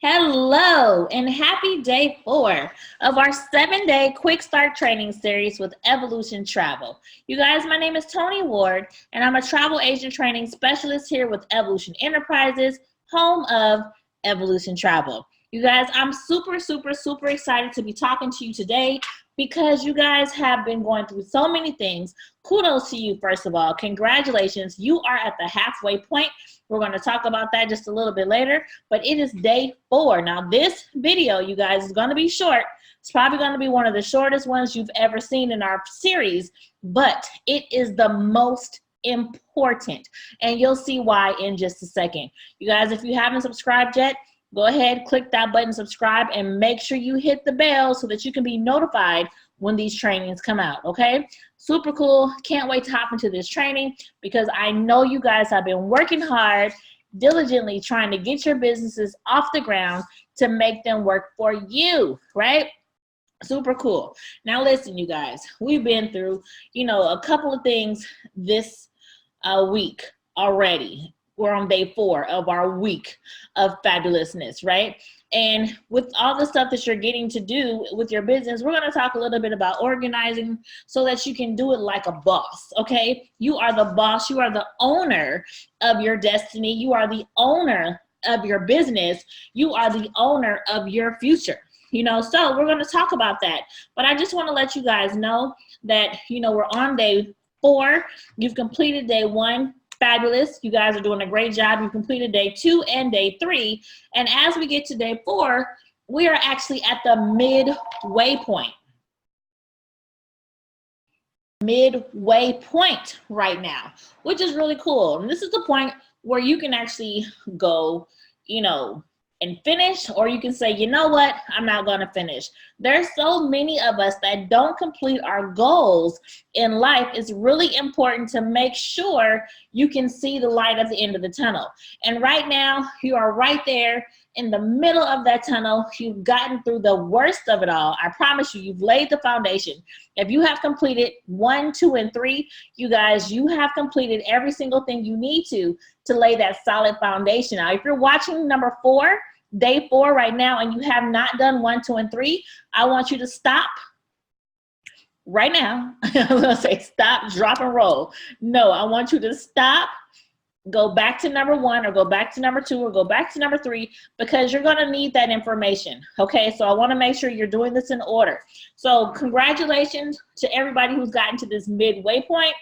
Hello and happy day 4 of our 7-day quick start training series with Evolution Travel. You guys, my name is Tony Ward and I'm a travel agent training specialist here with Evolution Enterprises, home of Evolution Travel. You guys, I'm super excited to be talking to you today because you guys have been going through so many things. Kudos to you, first of all. Congratulations. You are at the halfway point. We're going to talk about that just a little bit later, but it is day 4. Now, this video, you guys, is going to be short. It's probably going to be one of the shortest ones you've ever seen in our series, but it is the most important, and you'll see why in just a second. You guys, if you haven't subscribed yet, go ahead, click that button, subscribe, and make sure you hit the bell so that you can be notified when these trainings come out, okay? Super cool. Can't wait to hop into this training because I know you guys have been working hard, diligently trying to get your businesses off the ground to make them work for you, right? Super cool. Now listen, you guys, we've been through, a couple of things this week already. We're on day 4 of our week of fabulousness, right? And with all the stuff that you're getting to do with your business, we're going to talk a little bit about organizing so that you can do it like a boss, okay? You are the boss. You are the owner of your destiny. You are the owner of your business. You are the owner of your future, so we're going to talk about that. But I just want to let you guys know that, we're on day 4. You've completed day 1. Fabulous. You guys are doing a great job. You completed day 2 and day 3. And as we get to day 4, we are actually at the midway point. Midway point right now, which is really cool. And this is the point where you can actually go, and finish, or you can say, you know what, I'm not going to finish. There's so many of us that don't complete our goals in life. It's really important to make sure you can see the light at the end of the tunnel. And right now, you are right there in the middle of that tunnel. You've gotten through the worst of it all. I promise you, you've laid the foundation. If you have completed 1, 2, and 3, you guys, you have completed every single thing you need to lay that solid foundation. Now, if you're watching number 4, day 4 right now, and you have not done 1, 2, and 3, I want you to stop right now. I'm gonna say stop, drop, and roll. No, I want you to stop, go back to number 1, or go back to number 2, or go back to number 3, because you're gonna need that information, okay? So I wanna make sure you're doing this in order. So congratulations to everybody who's gotten to this midway point.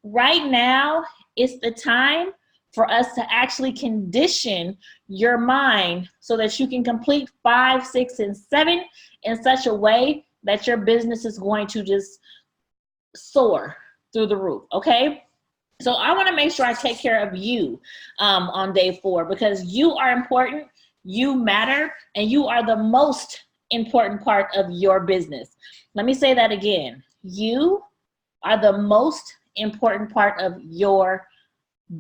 Right now, it's the time for us to actually condition your mind so that you can complete 5, 6, and 7 in such a way that your business is going to just soar through the roof, okay? So I want to make sure I take care of you on day 4, because you are important, you matter, and you are the most important part of your business. Let me say that again. You are the most important part of your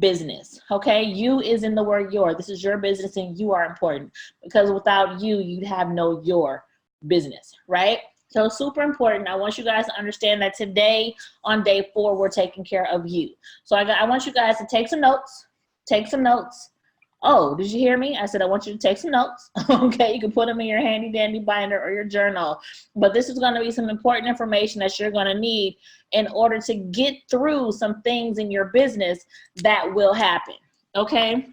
business, okay? You is in the word your. This is your business and you are important, because without you, you'd have no your business, right? So super important. I want you guys to understand that today on day 4, we're taking care of you. So I want you guys to take some notes. Oh, did you hear me? I said I want you to take some notes. Okay, you can put them in your handy dandy binder or your journal. But this is going to be some important information that you're going to need in order to get through some things in your business that will happen. Okay?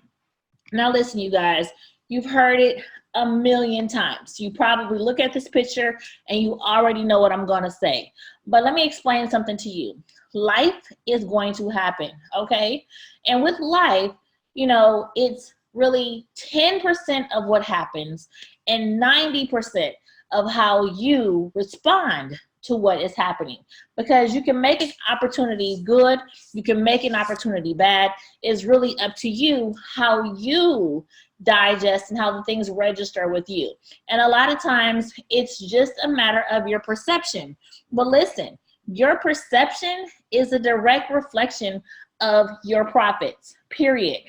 Now listen, you guys, you've heard it a million times. You probably look at this picture and you already know what I'm going to say. But let me explain something to you. Life is going to happen, okay? And with life, it's really 10% of what happens and 90% of how you respond to what is happening. Because you can make an opportunity good, you can make an opportunity bad. It's really up to you how you digest and how the things register with you. And a lot of times it's just a matter of your perception. But listen, your perception is a direct reflection of your profits, period.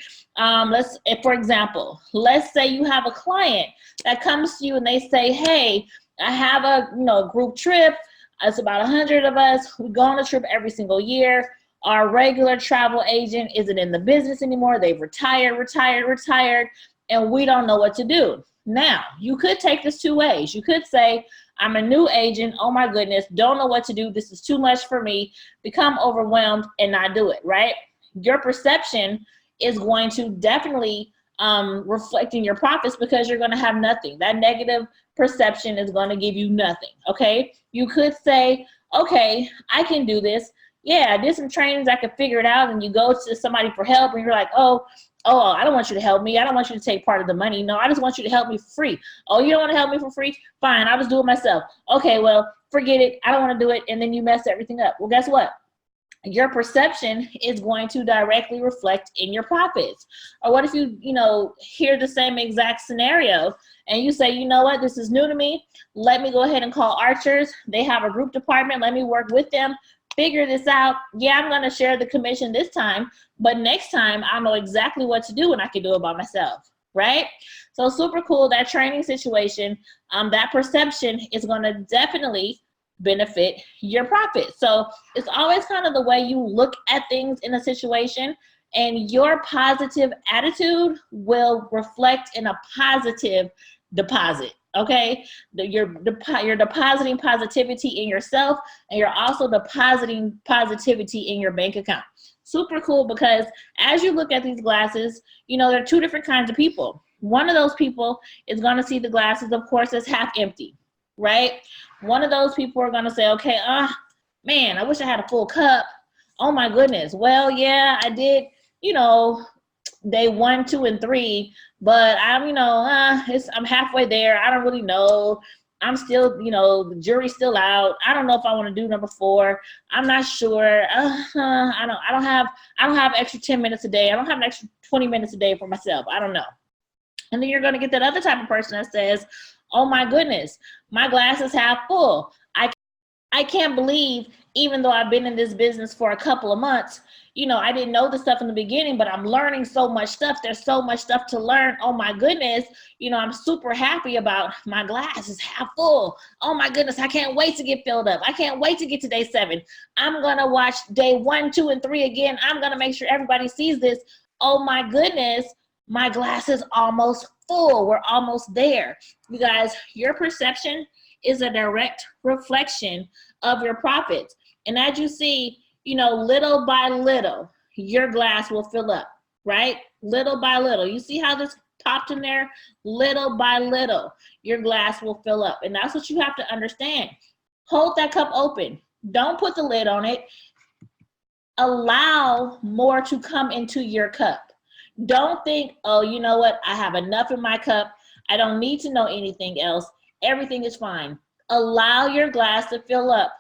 For example, let's say you have a client that comes to you and they say, hey, I have a group trip. It's about 100 of us. We go on a trip every single year. Our regular travel agent isn't in the business anymore. They've retired. and we don't know what to do. Now, you could take this two ways. You could say, I'm a new agent. Oh my goodness, don't know what to do. This is too much for me. Become overwhelmed and not do it, right? Your perception is going to definitely reflect in your profits because you're going to have nothing. That negative perception is going to give you nothing, okay? You could say, okay, I can do this. Yeah, I did some trainings, I could figure it out, and you go to somebody for help and you're like, oh, I don't want you to help me. I don't want you to take part of the money. No, I just want you to help me for free. Oh, you don't want to help me for free? Fine, I'll just do it myself. Okay, well, forget it. I don't want to do it. And then you mess everything up. Well, guess what? Your perception is going to directly reflect in your profits. Or what if you hear the same exact scenario and you say, you know what, this is new to me. Let me go ahead and call Archers. They have a group department. Let me work with them. Figure this out. Yeah, I'm going to share the commission this time, but next time I know exactly what to do and I can do it by myself, right? So super cool, that training situation, that perception is going to definitely benefit your profit. So it's always kind of the way you look at things in a situation, and your positive attitude will reflect in a positive deposit. Okay, you're depositing positivity in yourself, and you're also depositing positivity in your bank account. Super cool, because as you look at these glasses, there are two different kinds of people. One of those people is going to see the glasses, of course, as half empty, right? One of those people are going to say, okay, man, I wish I had a full cup. Oh my goodness. Well, yeah, I did, day 1, 2, and 3, but I'm halfway there. I don't really know. I'm still, the jury's still out. I don't know if I want to do number 4. I'm not sure. I don't have extra 10 minutes a day. I don't have an extra 20 minutes a day for myself. I don't know. And then you're going to get that other type of person that says, oh my goodness, my glass is half full. I can't believe, even though I've been in this business for a couple of months, I didn't know the stuff in the beginning, but I'm learning so much stuff. There's so much stuff to learn. Oh my goodness, I'm super happy about my glass is half full. Oh my goodness, I can't wait to get filled up. I can't wait to get to day 7. I'm going to watch day 1, 2, and 3 again. I'm going to make sure everybody sees this. Oh my goodness, my glass is almost full. We're almost there. You guys, your perception is a direct reflection of your profits. And as you see, little by little, your glass will fill up, right? Little by little. You see how this popped in there? Little by little, your glass will fill up. And that's what you have to understand. Hold that cup open. Don't put the lid on it. Allow more to come into your cup. Don't think, oh, you know what? I have enough in my cup. I don't need to know anything else. Everything is fine. Allow your glass to fill up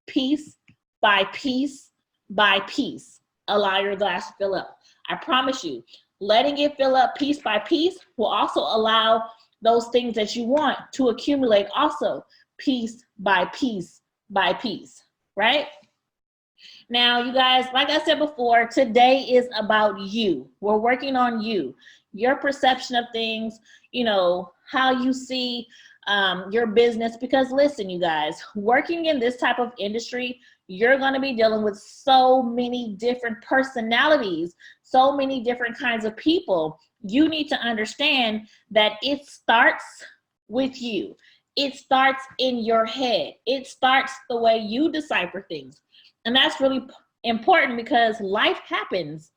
piece by piece by piece. Allow your glass to fill up. I promise you, letting it fill up piece by piece will also allow those things that you want to accumulate also piece by piece by piece, right? Now, you guys, like I said before, today is about you. We're working on you, your perception of things, how you see your business. Because listen, you guys, working in this type of industry, you're going to be dealing with so many different personalities, so many different kinds of people. You need to understand that it starts with you. It starts in your head. It starts the way you decipher things. And that's really important because life happens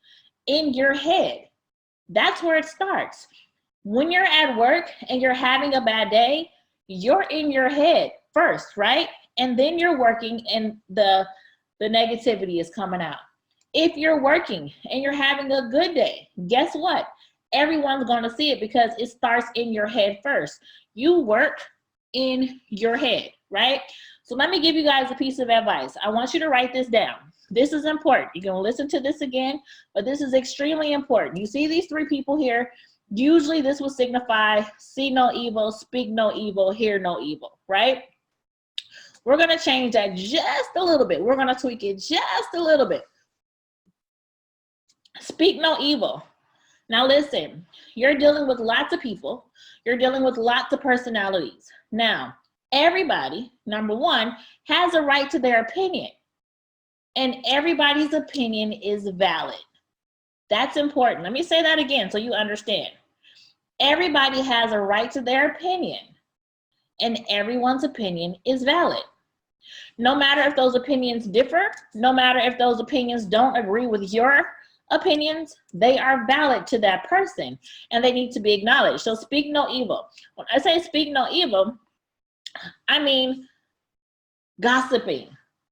in your head. That's where it starts. When you're at work and you're having a bad day, you're in your head first, right? And then you're working and the negativity is coming out. If you're working and you're having a good day, guess what? Everyone's going to see it because it starts in your head first. You work in your head, right? So let me give you guys a piece of advice. I want you to write this down. This is important. You're going to listen to this again, but this is extremely important. You see these 3 people here? Usually this will signify see no evil, speak no evil, hear no evil, right? We're going to change that just a little bit. We're going to tweak it just a little bit. Speak no evil. Now listen, you're dealing with lots of people. You're dealing with lots of personalities. Now, everybody, number 1, has a right to their opinion. And everybody's opinion is valid. That's important. Let me say that again so you understand. Everybody has a right to their opinion, and everyone's opinion is valid. No matter if those opinions differ, no matter if those opinions don't agree with your opinions, they are valid to that person and they need to be acknowledged. So speak no evil. When I say speak no evil, I mean gossiping,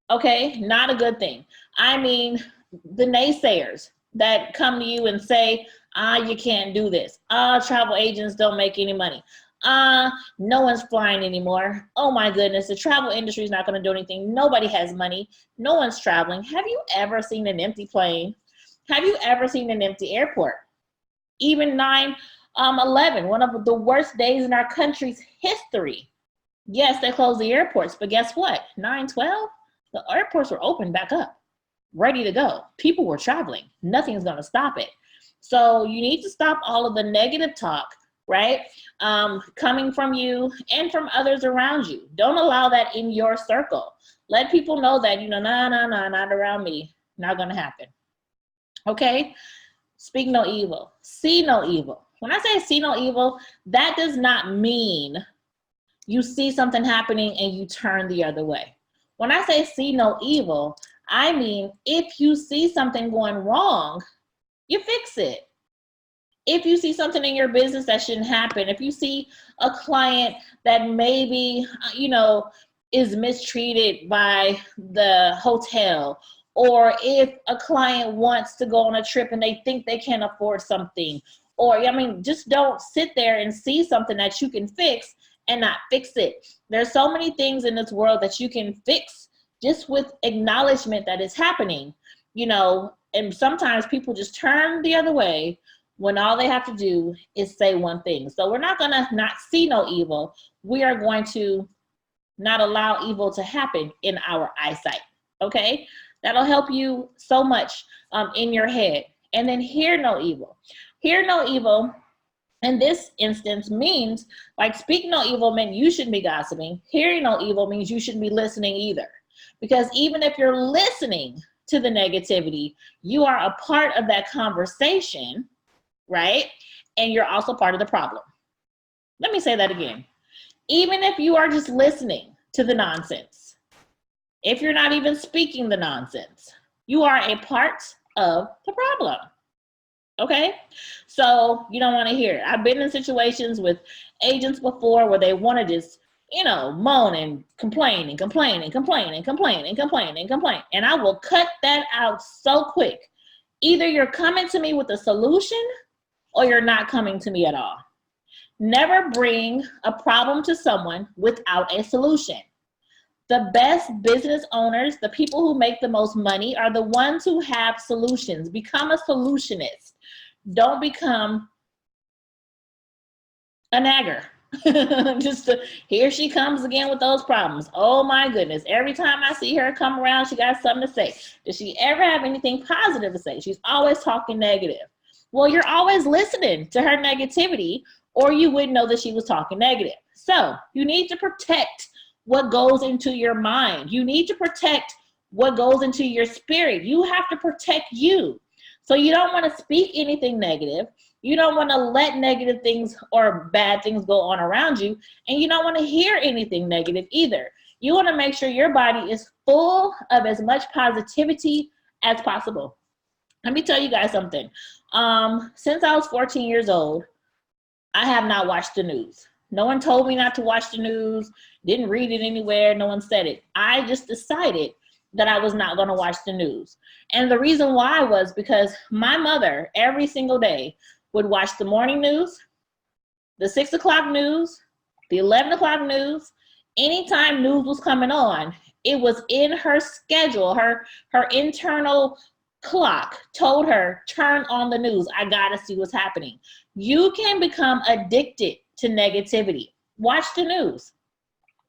okay? Not a good thing. I mean the naysayers that come to you and say, you can't do this. Travel agents don't make any money. No one's flying anymore. Oh my goodness, the travel industry is not going to do anything. Nobody has money. No one's traveling. Have you ever seen an empty plane? Have you ever seen an empty airport? Even 9/11, one of the worst days in our country's history. Yes, they closed the airports, but guess what? 9/12, the airports were open back up, ready to go. People were traveling. Nothing's going to stop it. So you need to stop all of the negative talk, right? Coming from you and from others around you. Don't allow that in your circle. Let people know that, no, not around me. Not going to happen. Okay? Speak no evil. See no evil. When I say see no evil, that does not mean you see something happening and you turn the other way. When I say see no evil, I mean if you see something going wrong, you fix it. If you see something in your business that shouldn't happen, if you see a client that maybe, is mistreated by the hotel, or if a client wants to go on a trip and they think they can't afford something, or, just don't sit there and see something that you can fix and not fix it. There's so many things in this world that you can fix just with acknowledgement that it's happening, and sometimes people just turn the other way when all they have to do is say one thing. So we're not gonna not see no evil. We are going to not allow evil to happen in our eyesight, okay? That'll help you so much in your head. And then hear no evil. Hear no evil in this instance means, like, speak no evil means you shouldn't be gossiping. Hearing no evil means you shouldn't be listening either. Because even if you're listening to the negativity, you are a part of that conversation, right? And you're also part of the problem. Let me say that again. Even if you are just listening to the nonsense, if you're not even speaking the nonsense, you are a part of the problem. Okay? So you don't want to hear it. I've been in situations with agents before where they want to just, moan and complain and complain and complain and complain and complain and complain. And I will cut that out so quick. Either you're coming to me with a solution or you're not coming to me at all. Never bring a problem to someone without a solution. The best business owners, the people who make the most money, are the ones who have solutions. Become a solutionist. Don't become a nagger. Here she comes again with those problems. Oh my goodness. Every time I see her come around, she got something to say. Does she ever have anything positive to say? She's always talking negative. Well, you're always listening to her negativity, or you wouldn't know that she was talking negative. So you need to protect what goes into your mind. You need to protect what goes into your spirit. You have to protect you. So you don't want to speak anything negative. You don't want to let negative things or bad things go on around you. And you don't want to hear anything negative either. You want to make sure your body is full of as much positivity as possible. Let me tell you guys something. Since I was 14 years old, I have not watched the news. No one told me not to watch the news, didn't read it anywhere, no one said it. I just decided that I was not going to watch the news. And the reason why was because my mother, every single day, would watch the morning news, the 6 o'clock news, the 11 o'clock news. Anytime news was coming on, it was in her schedule. Her internal clock told her, turn on the news. I gotta see what's happening. You can become addicted to negativity. Watch the news.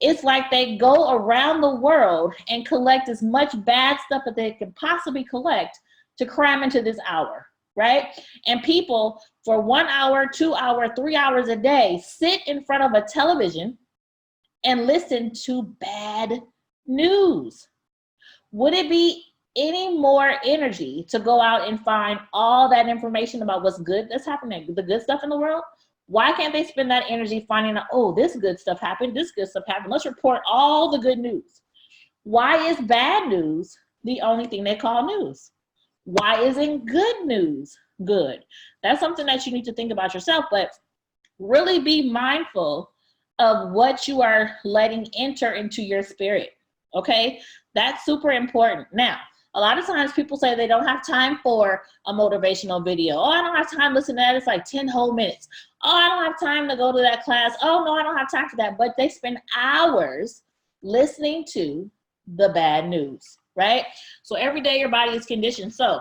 It's like they go around the world and collect as much bad stuff that they can possibly collect to cram into this hour, right? And people for 1 hour, 2 hours, 3 hours a day sit in front of a television and listen to bad news. Would it be any more energy to go out and find all that information about what's good that's happening, the good stuff in the world? Why can't they spend that energy finding out, oh, this good stuff happened, this good stuff happened. Let's report all the good news. Why is bad news the only thing they call news? Why isn't good news good? That's something that you need to think about yourself, but really be mindful of what you are letting enter into your spirit, okay? That's super important. Now, a lot of times people say they don't have time for a motivational video. Oh, I don't have time to listen to that. It's like 10 whole minutes. Oh, I don't have time to go to that class. Oh, no, I don't have time for that. But they spend hours listening to the bad news, right? So every day your body is conditioned. So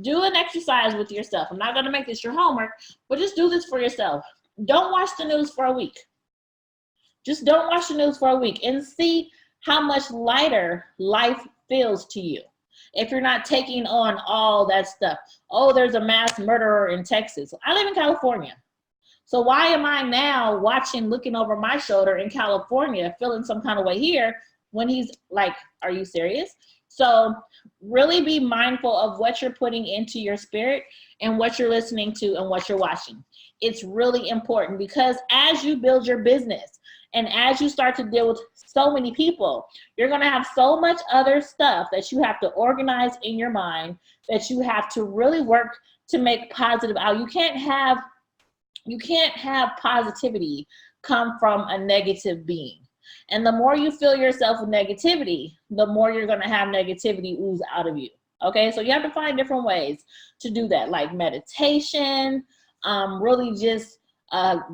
do an exercise with yourself. I'm not going to make this your homework, but just do this for yourself. Don't watch the news for a week. Just don't watch the news for a week and see how much lighter life feels to you. If you're not taking on all that stuff. Oh, there's a mass murderer in Texas. I live in California. So why am I now looking over my shoulder in California, feeling some kind of way here when he's like, are you serious? So really be mindful of what you're putting into your spirit and what you're listening to and what you're watching. It's really important because as you build your business and as you start to deal with so many people, you're going to have so much other stuff that you have to organize in your mind, that you have to really work to make positive out. You can't have positivity come from a negative being. And the more you fill yourself with negativity, the more you're going to have negativity ooze out of you. Okay, so you have to find different ways to do that, like meditation, really just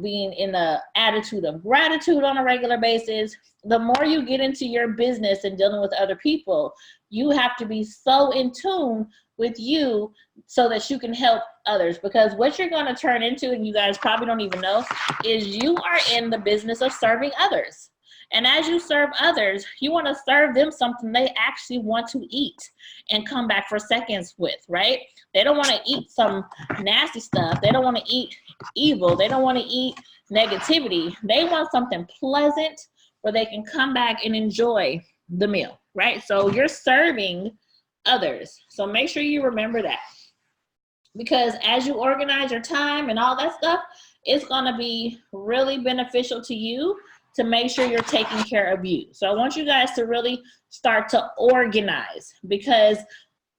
being in the attitude of gratitude on a regular basis. The more you get into your business and dealing with other people, you have to be so in tune with you so that you can help others. Because what you're going to turn into, and you guys probably don't even know, is you are in the business of serving others. And as you serve others, you want to serve them something they actually want to eat and come back for seconds with, right? They don't want to eat some nasty stuff. They don't want to eat evil. They don't want to eat negativity. They want something pleasant where they can come back and enjoy the meal, right? So you're serving others. So make sure you remember that. Because as you organize your time and all that stuff, it's going to be really beneficial to you to make sure you're taking care of you. So I want you guys to really start to organize, because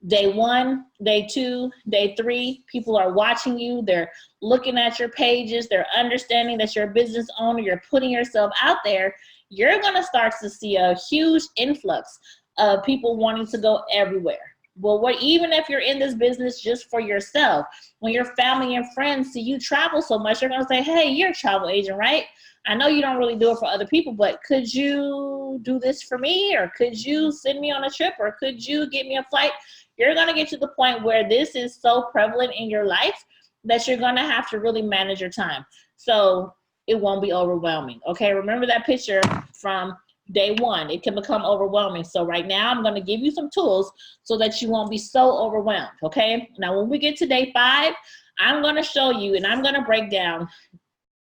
day 1, day 2, day 3, people are watching you. They're looking at your pages. They're understanding that you're a business owner. You're putting yourself out there. You're going to start to see a huge influx of people wanting to go everywhere. Well, even if you're in this business just for yourself, when your family and friends see you travel so much, they're going to say, hey, you're a travel agent, right? I know you don't really do it for other people, but could you do this for me? Or could you send me on a trip? Or could you get me a flight? You're going to get to the point where this is so prevalent in your life that you're going to have to really manage your time. So it won't be overwhelming. Okay, remember that picture from day 1. It can become overwhelming. So right now I'm going to give you some tools so that you won't be so overwhelmed. Okay, now when we get to day 5, I'm going to show you, and I'm going to break down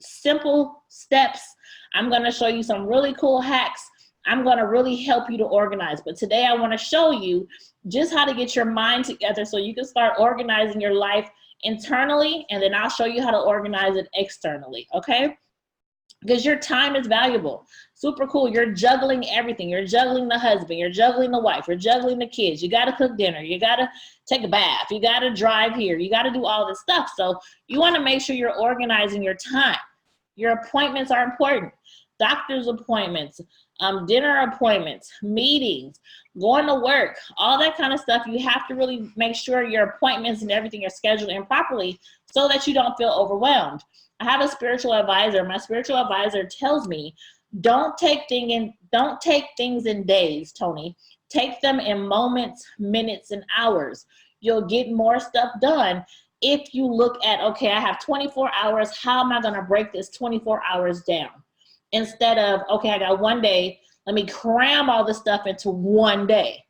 simple steps. I'm going to show you some really cool hacks. I'm going to really help you to organize. But today I want to show you just how to get your mind together so you can start organizing your life internally, and then I'll show you how to organize it externally, okay? Because your time is valuable. Super cool. You're juggling everything. You're juggling the husband. You're juggling the wife. You're juggling the kids. You got to cook dinner. You got to take a bath. You got to drive here. You got to do all this stuff. So you want to make sure you're organizing your time. Your appointments are important. Doctor's appointments, dinner appointments, meetings, going to work, all that kind of stuff. You have to really make sure your appointments and everything are scheduled in properly so that you don't feel overwhelmed. I have a spiritual advisor. My spiritual advisor tells me, don't take things in days, Tony. Take them in moments, minutes, and hours. You'll get more stuff done if you look at, okay, I have 24 hours. How am I going to break this 24 hours down? Instead of, okay, I got 1 day. Let me cram all this stuff into 1 day.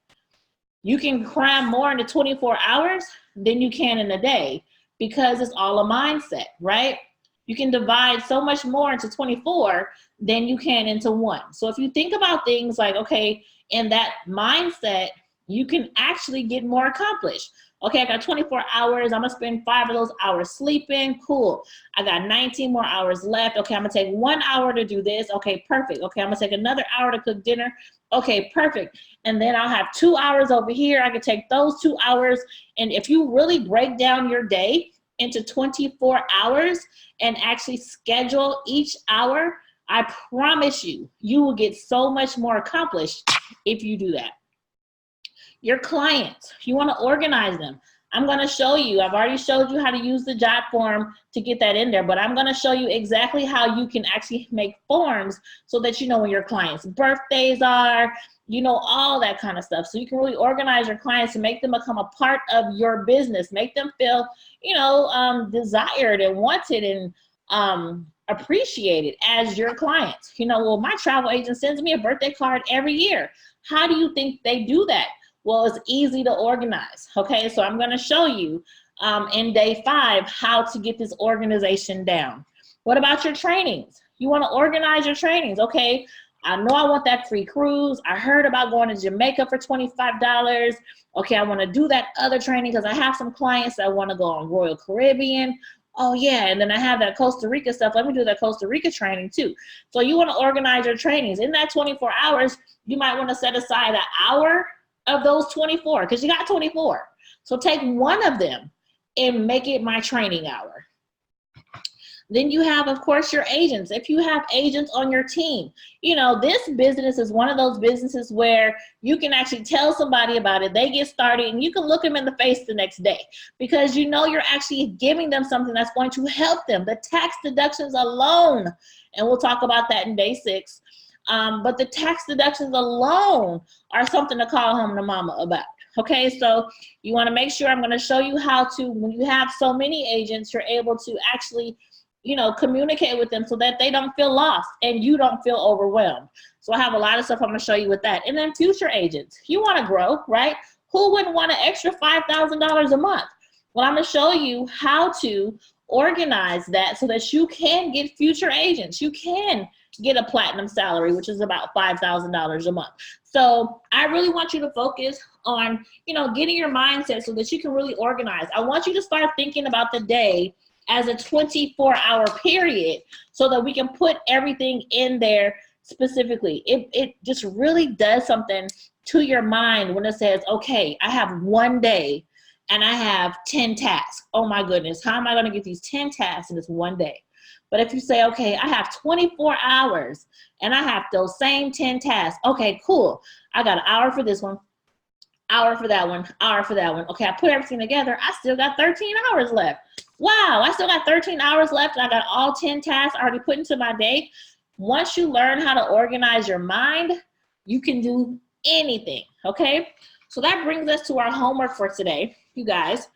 You can cram more into 24 hours than you can in a day because it's all a mindset, right? You can divide so much more into 24 than you can into 1. So if you think about things like, okay, in that mindset, you can actually get more accomplished. Okay, I got 24 hours. I'm gonna spend 5 of those hours sleeping. Cool. I got 19 more hours left. Okay, I'm gonna take 1 hour to do this. Okay, perfect. Okay, I'm gonna take another hour to cook dinner. Okay, perfect. And then I'll have 2 hours over here. I can take those 2 hours. And if you really break down your day into 24 hours and actually schedule each hour, I promise you, you will get so much more accomplished if you do that. Your clients, you want to organize them. I'm going to show you, I've already showed you how to use the job form to get that in there, but I'm going to show you exactly how you can actually make forms so that you know when your clients' birthdays are, you know, all that kind of stuff. So you can really organize your clients and make them become a part of your business, make them feel, you know, desired and wanted and appreciated as your clients. You know, well, my travel agent sends me a birthday card every year. How do you think they do that? Well, it's easy to organize, okay? So I'm gonna show you in day 5 how to get this organization down. What about your trainings? You wanna organize your trainings, okay? I know I want that free cruise. I heard about going to Jamaica for $25. Okay, I wanna do that other training because I have some clients that wanna go on Royal Caribbean. Oh yeah, and then I have that Costa Rica stuff. Let me do that Costa Rica training too. So you wanna organize your trainings. In that 24 hours, you might wanna set aside an hour of those 24, because you got 24. So take one of them and make it my training hour. Then you have, of course, your agents. If you have agents on your team, you know, this business is one of those businesses where you can actually tell somebody about it, they get started, and you can look them in the face the next day because you know you're actually giving them something that's going to help them. The tax deductions alone, and we'll talk about that in day 6, but the tax deductions alone are something to call home to mama about. Okay, so you want to make sure, I'm going to show you how to, when you have so many agents, you're able to actually, you know, communicate with them so that they don't feel lost and you don't feel overwhelmed. So I have a lot of stuff I'm going to show you with that. And then future agents, you want to grow, right? Who wouldn't want an extra $5,000 a month? Well, I'm going to show you how to organize that so that you can get future agents. You can get a platinum salary, which is about $5,000 a month. So I really want you to focus on, you know, getting your mindset so that you can really organize. I want you to start thinking about the day as a 24-hour period so that we can put everything in there specifically. It just really does something to your mind when it says, okay, I have one day and I have 10 tasks. Oh my goodness, how am I gonna get these 10 tasks in this one day? But if you say, okay, I have 24 hours and I have those same 10 tasks. Okay, cool. I got an hour for this one, hour for that one, hour for that one. Okay, I put everything together. I still got 13 hours left. Wow, I still got 13 hours left and I got all 10 tasks already put into my day. Once you learn how to organize your mind, you can do anything, okay? So that brings us to our homework for today, you guys.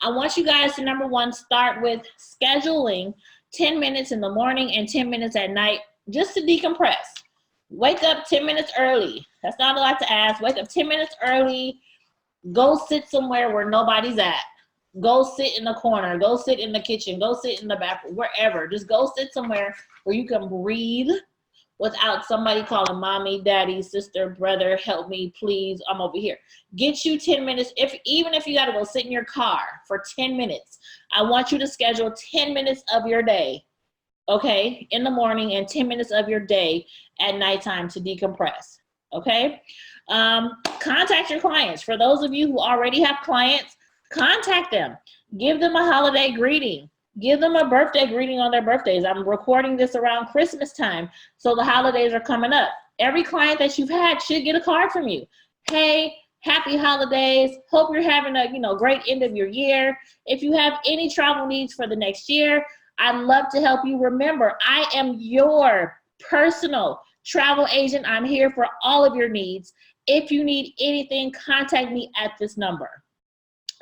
I want you guys to, number 1, start with scheduling 10 minutes in the morning and 10 minutes at night just to decompress. Wake up 10 minutes early. That's not a lot to ask. Wake up 10 minutes early. Go sit somewhere where nobody's at. Go sit in the corner. Go sit in the kitchen. Go sit in the bathroom, wherever. Just go sit somewhere where you can breathe without somebody calling mommy, daddy, sister, brother, help me, please, I'm over here. Get you 10 minutes, even if you gotta go sit in your car for 10 minutes. I want you to schedule 10 minutes of your day, okay, in the morning and 10 minutes of your day at nighttime to decompress, okay? Contact your clients. For those of you who already have clients, contact them. Give them a holiday greeting. Give them a birthday greeting on their birthdays. I'm recording this around Christmas time, so the holidays are coming up. Every client that you've had should get a card from you. Hey, happy holidays. Hope you're having a great end of your year. If you have any travel needs for the next year, I'd love to help you. Remember, I am your personal travel agent. I'm here for all of your needs. If you need anything, contact me at this number.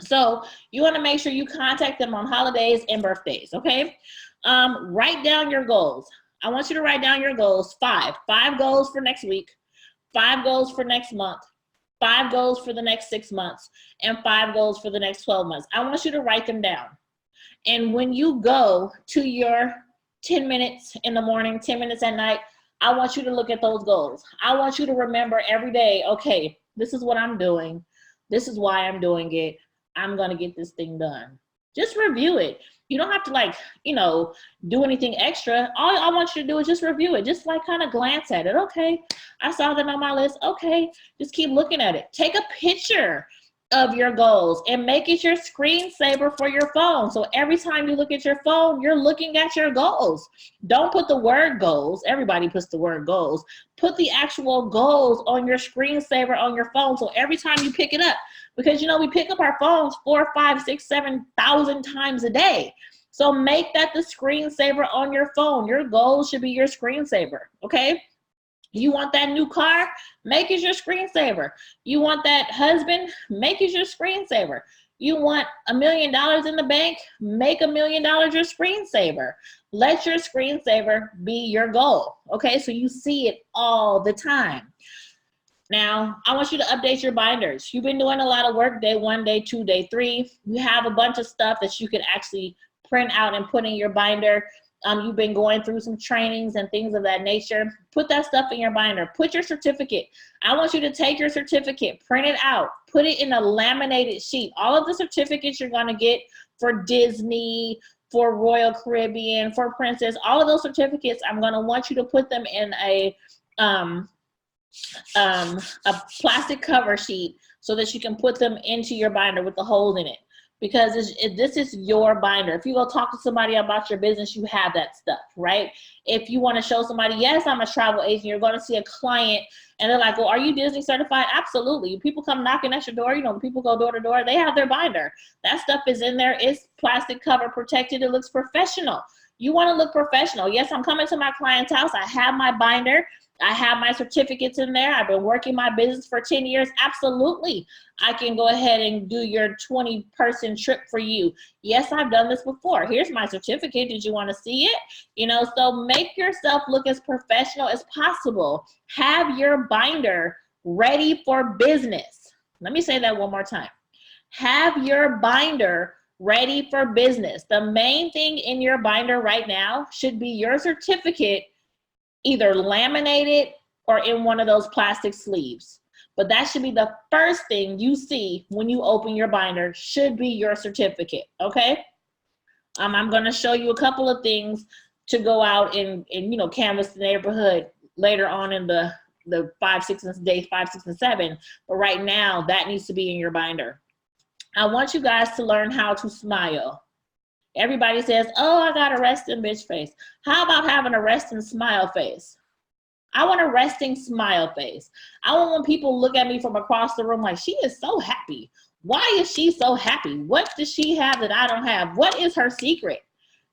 So you want to make sure you contact them on holidays and birthdays, okay? Write down your goals. I want you to write down your goals, 5 goals for next week, 5 goals for next month, 5 goals for the next 6 months, and 5 goals for the next 12 months. I want you to write them down. And when you go to your 10 minutes in the morning, 10 minutes at night, I want you to look at those goals. I want you to remember every day, okay, this is what I'm doing. This is why I'm doing it. I'm going to get this thing done. Just review it. You don't have to like, you know, do anything extra. All I want you to do is just review it. Just like kind of glance at it. Okay, I saw that on my list. Okay, just keep looking at it. Take a picture of your goals and make it your screensaver for your phone. So every time you look at your phone, you're looking at your goals. Don't put the word goals. Everybody puts the word goals. Put the actual goals on your screensaver on your phone. So every time you pick it up, because you know, we pick up our phones 4, 5, 6, 7,000 times a day. So make that the screensaver on your phone. Your goals should be your screensaver, okay? You want that new car? Make it your screensaver. You want that husband? Make it your screensaver. You want $1 million in the bank? Make $1 million your screensaver. Let your screensaver be your goal, okay? So you see it all the time. Now, I want you to update your binders. You've been doing a lot of work, day 1, day 2, day 3. You have a bunch of stuff that you can actually print out and put in your binder. You've been going through some trainings and things of that nature. Put that stuff in your binder. Put your certificate. I want you to take your certificate, print it out, put it in a laminated sheet. All of the certificates you're going to get for Disney, for Royal Caribbean, for Princess, all of those certificates, I'm going to want you to put them in a plastic cover sheet so that you can put them into your binder with the holes in it. Because this is your binder. If you go talk to somebody about your business, you have that stuff, right? If you want to show somebody, yes, I'm a travel agent, you're going to see a client and they're like, well, are you Disney certified? Absolutely. People come knocking at your door, you know, people go door to door, they have their binder. That stuff is in there. It's plastic cover protected. It looks professional. You want to look professional. Yes, I'm coming to my client's house. I have my binder. I have my certificates in there. I've been working my business for 10 years. Absolutely. I can go ahead and do your 20-person trip for you. Yes, I've done this before. Here's my certificate. Did you want to see it? You know, so make yourself look as professional as possible. Have your binder ready for business. Let me say that one more time. Have your binder ready for business. The main thing in your binder right now should be your certificate, either laminated or in one of those plastic sleeves. But that should be the first thing you see when you open your binder, should be your certificate, okay? I'm gonna show you a couple of things to go out and you know, canvas the neighborhood later on in the 5, 6, and day 5, 6, and 7. But right now, that needs to be in your binder. I want you guys to learn how to smile. Everybody says, oh, I got a resting bitch face. How about having a resting smile face? I want a resting smile face. I want when people look at me from across the room like, she is so happy. Why is she so happy? What does she have that I don't have? What is her secret?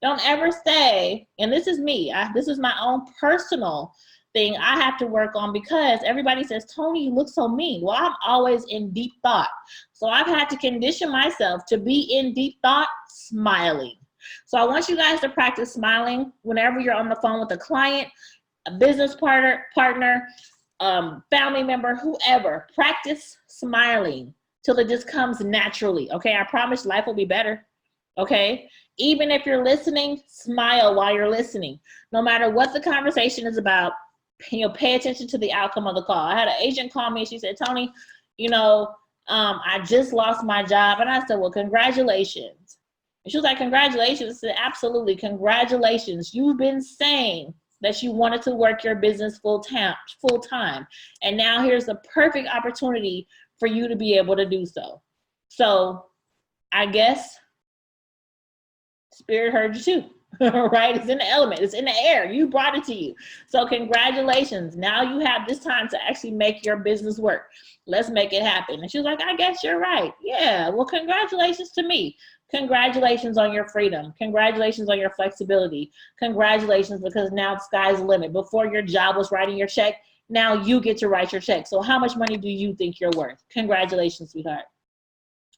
Don't ever say, and this is me, this is my own personal thing I have to work on, because everybody says, Tony, you look so mean. Well, I'm always in deep thought. So I've had to condition myself to be in deep thought, smiling. So I want you guys to practice smiling whenever you're on the phone with a client, a business partner, family member, whoever. Practice smiling till it just comes naturally, okay? I promise life will be better, okay? Even if you're listening, smile while you're listening. No matter what the conversation is about, you know, pay attention to the outcome of the call. I had an agent call me and she said, Tony, you know, I just lost my job. And I said, well, congratulations. And she was like, congratulations. I said, absolutely, congratulations. You've been saying that you wanted to work your business full time. And now here's the perfect opportunity for you to be able to do so. So I guess Spirit heard you too. Right? It's in the element, it's in the air. You brought it to you. So congratulations. Now you have this time to actually make your business work. Let's make it happen. And she was like, I guess you're right. Yeah, well, congratulations to me. Congratulations on your freedom. Congratulations on your flexibility. Congratulations, because now the sky's the limit. Before, your job was writing your check. Now you get to write your check. So how much money do you think you're worth? Congratulations, sweetheart.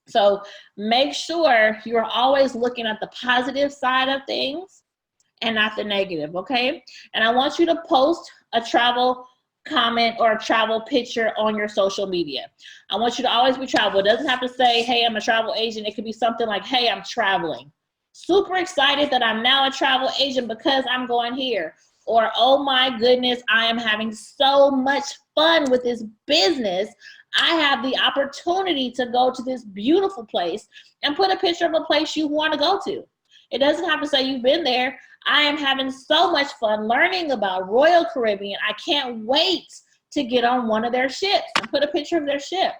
So make sure you're always looking at the positive side of things and not the negative, okay? And I want you to post a travel comment or a travel picture on your social media. I want you to always be travel. It doesn't have to say, hey, I'm a travel agent. It could be something like, hey, I'm traveling. Super excited that I'm now a travel agent because I'm going here. Or, oh my goodness, I am having so much fun with this business. I have the opportunity to go to this beautiful place and put a picture of a place you want to go to. It doesn't have to say you've been there. I am having so much fun learning about Royal Caribbean. I can't wait to get on one of their ships and put a picture of their ship.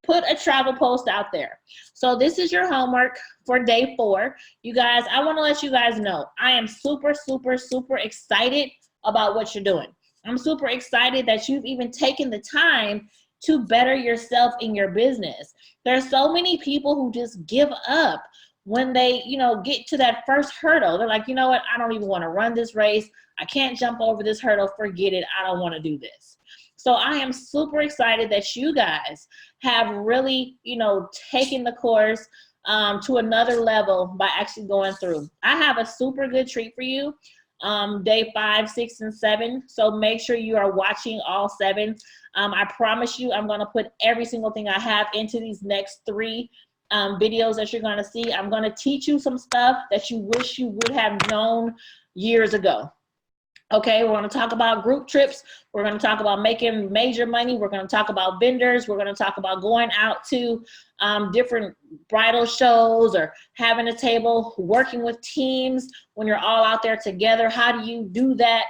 Put a travel post out there. So this is your homework for day 4. You guys, I want to let you guys know, I am super, super, super excited about what you're doing. I'm super excited that you've even taken the time to better yourself in your business. There's so many people who just give up when they, get to that first hurdle. They're like, you know what? I don't even want to run this race. I can't jump over this hurdle. Forget it. I don't want to do this. So I am super excited that you guys have really, taken the course to another level by actually going through. I have a super good treat for you, day 5, 6, and 7. So make sure you are watching all 7. I promise you, I'm going to put every single thing I have into these next 3 videos that you're going to see. I'm going to teach you some stuff that you wish you would have known years ago. Okay, we're going to talk about group trips. We're going to talk about making major money. We're going to talk about vendors. We're going to talk about going out to different bridal shows or having a table, working with teams when you're all out there together. How do you do that?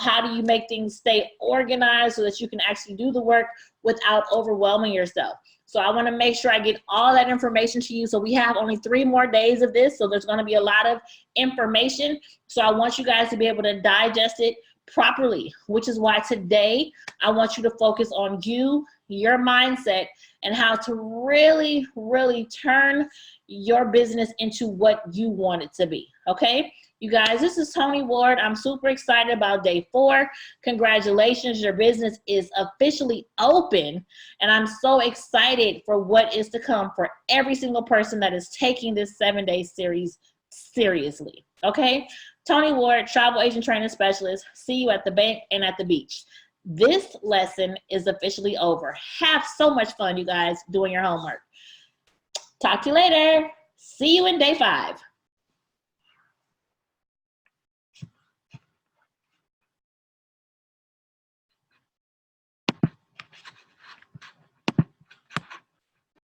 How do you make things stay organized so that you can actually do the work without overwhelming yourself? So I want to make sure I get all that information to you. So we have only 3 more days of this. So there's going to be a lot of information. So I want you guys to be able to digest it properly, which is why today I want you to focus on you, your mindset, and how to really, really turn your business into what you want it to be. Okay? You guys, this is Tony Ward. I'm super excited about day 4. Congratulations, your business is officially open. And I'm so excited for what is to come for every single person that is taking this 7-day series seriously. Okay? Tony Ward, travel agent training specialist. See you at the bank and at the beach. This lesson is officially over. Have so much fun, you guys, doing your homework. Talk to you later. See you in day 5.